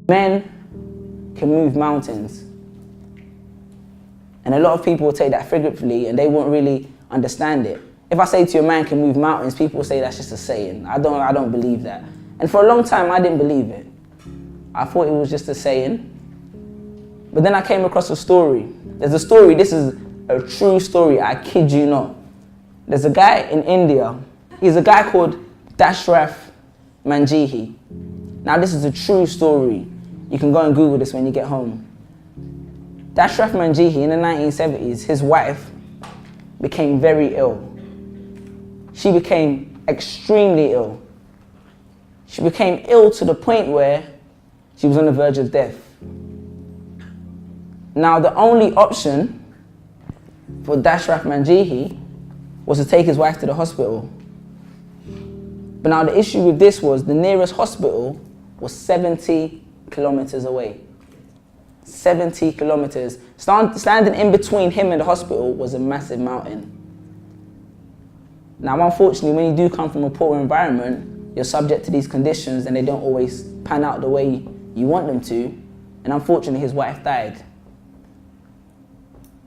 Men can move mountains. And a lot of people will take that figuratively and they won't really understand it. If I say to you, a man can move mountains, people will say that's just a saying. I don't believe that. And for a long time, I didn't believe it. I thought it was just a saying. But then I came across a story. There's a story, this is a true story, I kid you not. There's a guy in India, he's a guy called Dashraf Manjehi. Now this is a true story. You can go and Google this when you get home. Dashraf Manjehi, in the 1970s, his wife became very ill. She became extremely ill. She became ill to the point where she was on the verge of death. Now the only option for Dashraf Manjehi was to take his wife to the hospital. But now the issue with this was the nearest hospital was 70 kilometers away. 70 kilometers. Standing in between him and the hospital was a massive mountain. Now unfortunately, when you do come from a poor environment, you're subject to these conditions and they don't always pan out the way you want them to. And unfortunately, his wife died.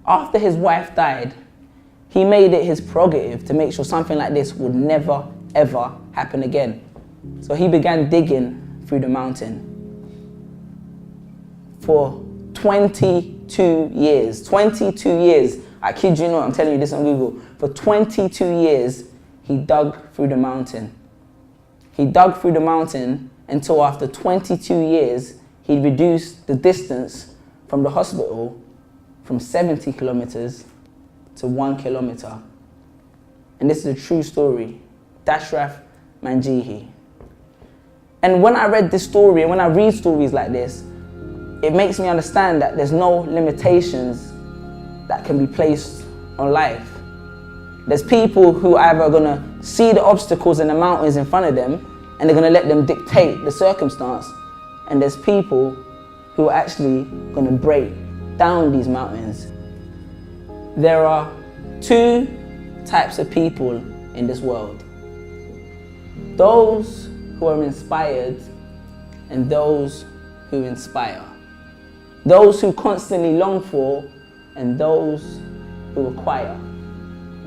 After his wife died, he made it his prerogative to make sure something like this would never, ever happen again. So he began digging through the mountain. For 22 years, 22 years, I kid you not, I'm telling you this on Google, for 22 years, he dug through the mountain. He dug through the mountain until after 22 years, he reduced the distance from the hospital from 70 kilometers to 1 kilometer. And this is a true story. Dashraf Manjehi. And when I read this story, and when I read stories like this, it makes me understand that there's no limitations that can be placed on life. There's people who are either gonna see the obstacles and the mountains in front of them, and they're gonna let them dictate the circumstance. And there's people who are actually gonna break down these mountains. There are two types of people in this world. Those who are inspired and those who inspire. Those who constantly long for and those who acquire.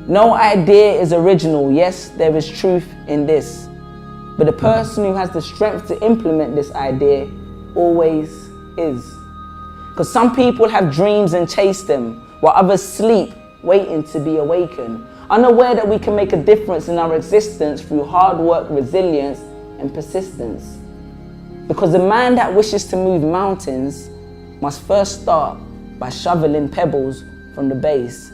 No idea is original. Yes, there is truth in this. But the person who has the strength to implement this idea always is. Because some people have dreams and chase them, while others sleep, waiting to be awakened, unaware that we can make a difference in our existence through hard work, resilience, and persistence. Because the man that wishes to move mountains must first start by shoveling pebbles from the base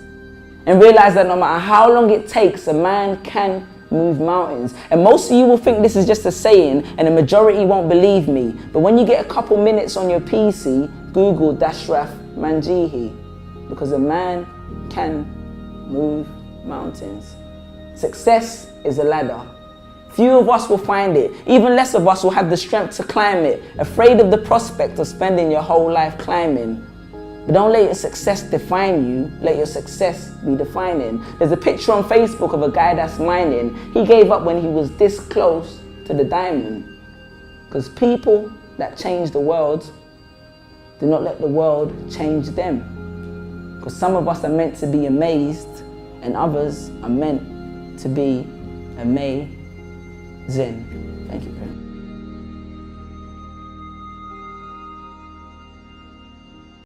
and realize that no matter how long it takes, a man can move mountains. And most of you will think this is just a saying and the majority won't believe me. But when you get a couple minutes on your PC, Google Dashraf Manjehi, because a man can move mountains. Success is a ladder. Few of us will find it. Even less of us will have the strength to climb it, afraid of the prospect of spending your whole life climbing. But don't let your success define you, let your success be defining. There's a picture on Facebook of a guy that's mining. He gave up when he was this close to the diamond. Because people that change the world do not let the world change them. Because some of us are meant to be amazed and others are meant to be amazing. Thank you, friend.